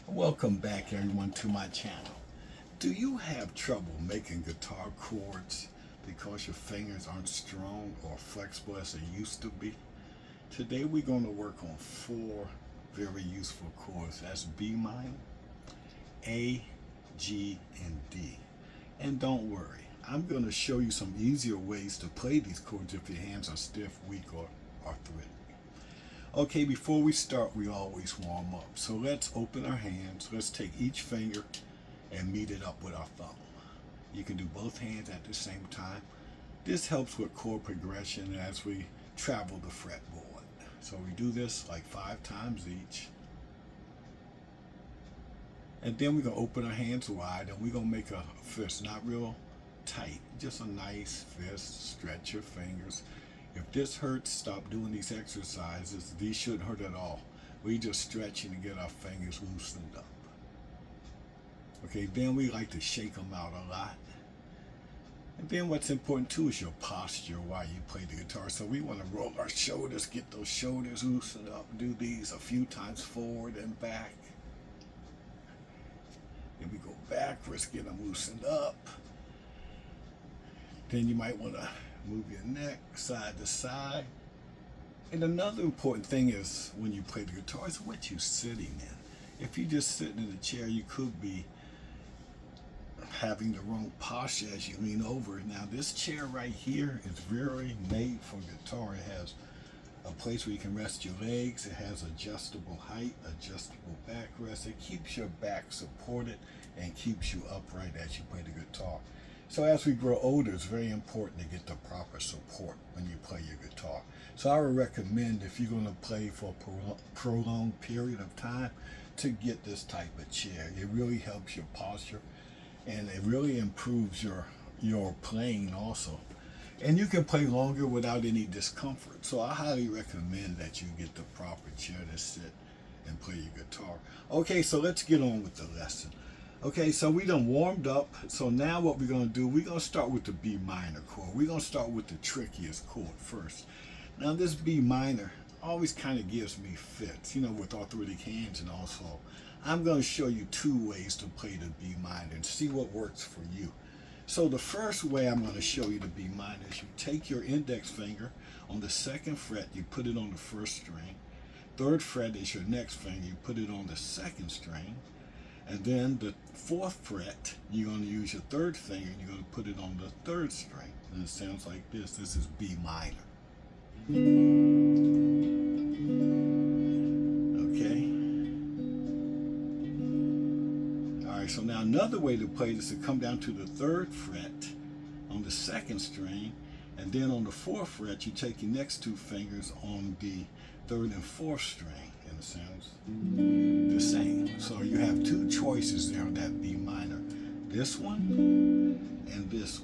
Welcome back everyone to my channel. Do you have trouble making guitar chords because your fingers aren't strong or flexible as they used to be? Today we're going to work on four very useful chords. That's B minor, A, G, and D. And don't worry, I'm going to show you some easier ways to play these chords if your hands are stiff, weak, or arthritic. Okay, before we start, we always warm up. So let's open our hands. Let's take each finger and meet it up with our thumb. You can do both hands at the same time. This helps with chord progression as we travel the fretboard. So we do this like 5 times each. And then we're going to open our hands wide and we're going to make a fist, not real tight, just a nice fist. Stretch your fingers. If this hurts, stop doing these exercises. These shouldn't hurt at all. We just stretching to get our fingers loosened up. Okay, then we like to shake them out a lot. And then what's important too is your posture while you play the guitar. So we want to roll our shoulders, get those shoulders loosened up. Do these a few times forward and back. Then we go backwards, get them loosened up. Then you might want to move your neck side to side. And another important thing is when you play the guitar is what you're sitting in. If you're just sitting in a chair, you could be having the wrong posture as you lean over. Now this chair right here is very made for guitar. It has a place where you can rest your legs. It has adjustable height, adjustable backrest. It keeps your back supported and keeps you upright as you play the guitar. So as we grow older, it's very important to get the proper support when you play your guitar. So I would recommend, if you're going to play for a prolonged period of time, to get this type of chair. It really helps your posture and it really improves your playing also. And you can play longer without any discomfort. So I highly recommend that you get the proper chair to sit and play your guitar. Okay, so let's get on with the lesson. Okay, so we done warmed up. So now what we're going to do, we're going to start with the B minor chord. We're going to start with the trickiest chord first. Now this B minor always kind of gives me fits, with arthritic hands, and also I'm going to show you 2 ways to play the B minor and see what works for you. So the first way I'm going to show you the B minor is you take your index finger on the 2nd fret, you put it on the 1st string. 3rd fret is your next finger, you put it on the 2nd string. And then the 4th fret, you're going to use your 3rd finger and you're going to put it on the 3rd string. And it sounds like this. This is B minor. Okay. Alright, so now another way to play this is to come down to the 3rd fret on the 2nd string. And then on the 4th fret, you take your next 2 fingers on the 3rd and 4th string. And it sounds the same. So you have 2 choices there on that B minor. This one and this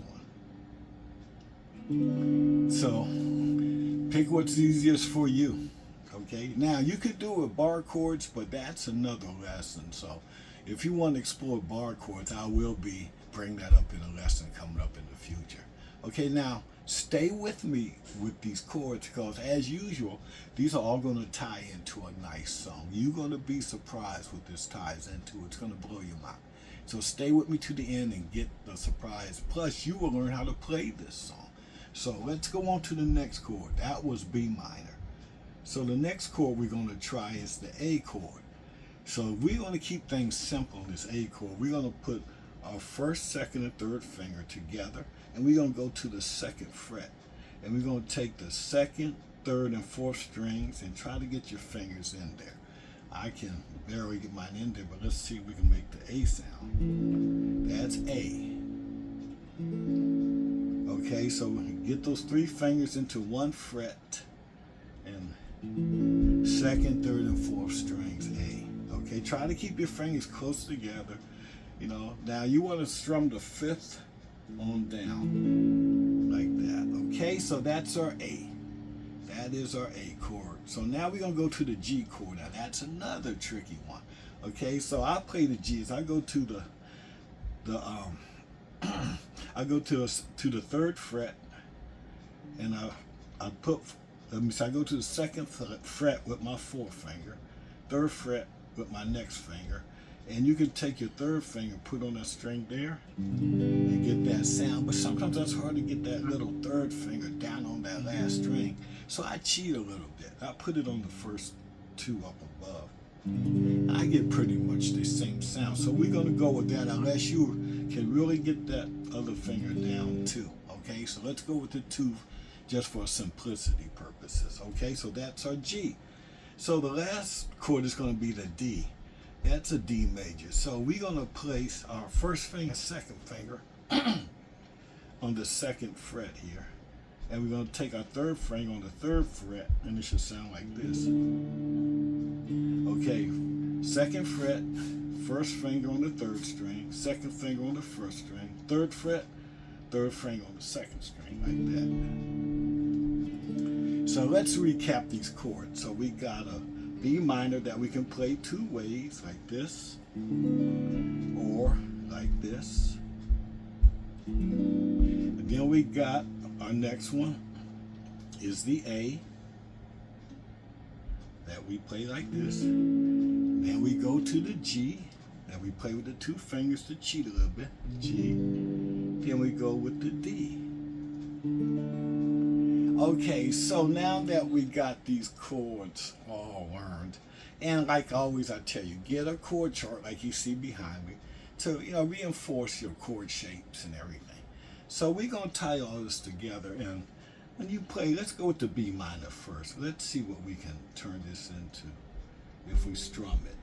one. So pick what's easiest for you. Okay, now you could do it with bar chords, but that's another lesson. So if you want to explore bar chords, I will be bringing that up in a lesson coming up in the future. Okay, now stay with me with these chords because as usual, these are all going to tie into a nice song. You're going to be surprised what this ties into. It's going to blow your mind. So stay with me to the end and get the surprise. Plus, you will learn how to play this song. So let's go on to the next chord. That was B minor. So the next chord we're going to try is the A chord. So we're going to keep things simple in this A chord. We're going to put our 1st, 2nd, and 3rd finger together, and we're going to go to the 2nd fret. And we're going to take the 2nd, 3rd, and 4th strings and try to get your fingers in there. I can barely get mine in there, but let's see if we can make the A sound. That's A. Okay, so get those 3 fingers into 1 fret and 2nd, 3rd, and 4th strings A. Okay, try to keep your fingers close together. Now you want to strum the 5th on down like that. Okay, so that's our A. That is our A chord. So now we're going to go to the G chord. Now that's another tricky one. Okay, so I play the G's. I go to I go to the 3rd fret and I go to the 2nd fret with my 4th finger, 3rd fret with my next finger, And you can take your third finger, put on that string there, and get that sound. But sometimes that's hard to get that little third finger down on that last string. So I cheat a little bit. I put it on the first two up above. I get pretty much the same sound. So we're going to go with that unless you can really get that other finger down too. Okay, so let's go with the two just for simplicity purposes. Okay, so that's our G. So the last chord is going to be the D. That's a D major. So we're going to place our first finger, second finger on the second fret here. And we're going to take our third finger on the third fret, and it should sound like this. Okay, second fret, first finger on the third string, second finger on the first string, third fret, third finger on the second string, like that. So let's recap these chords. So we got a B minor that we can play two ways, like this, or like this. And then we got our next one is the A that we play like this. Then we go to the G that we play with the two fingers to cheat a little bit. G. Then we go with the D. Okay, so now that we got these chords all learned, and like always I tell you, get a chord chart like you see behind me to reinforce your chord shapes and everything. So we're going to tie all this together, and when you play, let's go with the B minor first. Let's see what we can turn this into if we strum it.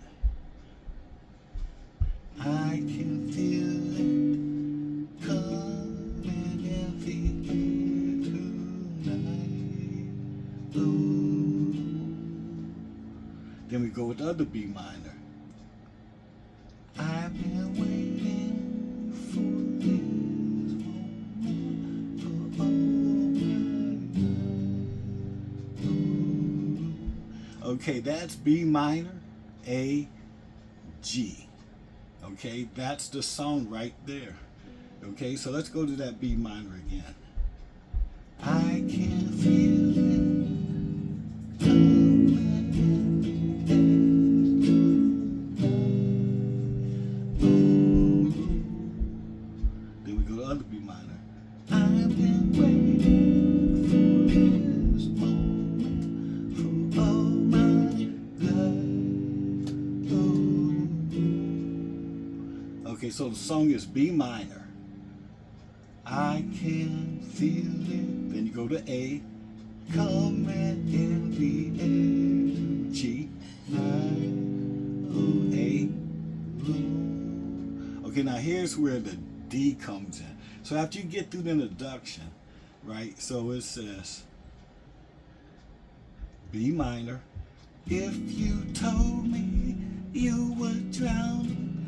I can feel it coming in the air tonight. Ooh. Then we go with the other B minor. I've been waiting for this moment for all my life. Okay, that's B minor, A, G. Okay, that's the song right there. Okay, so let's go to that B minor again. I can feel it coming in the air. Then we go to the other B minor. I've been waiting for this moment for all my life. Okay, so the song is B minor. I can feel it. Then you go to A. Coming in the air. G. A. Okay, now here's where the D comes in. So after you get through the introduction, right? So it says B minor. If you told me you were drowning,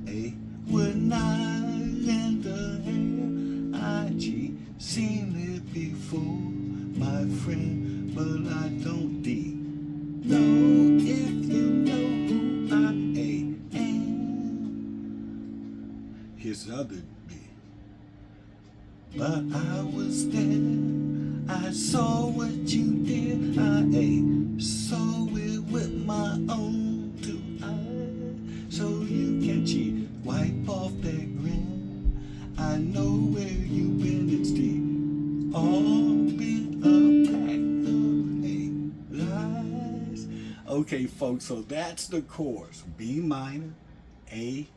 A would not lend a hand. I, G, seen it before, my friend, but I don't D. Know if you know who I am. Here's the other B. But I was there, I saw what you did. I saw it with my own two eyes. So you can cheat, wipe off that grin. I know where you've been, it's deep. All been a pack of lies. Okay, folks, so that's the chords. B minor, A,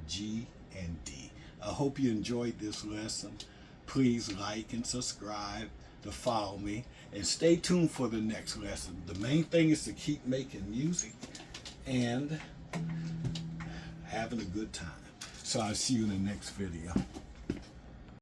G, and D. I hope you enjoyed this lesson. Please like and subscribe to follow me, and stay tuned for the next lesson. The main thing is to keep making music and having a good time. So I'll see you in the next video.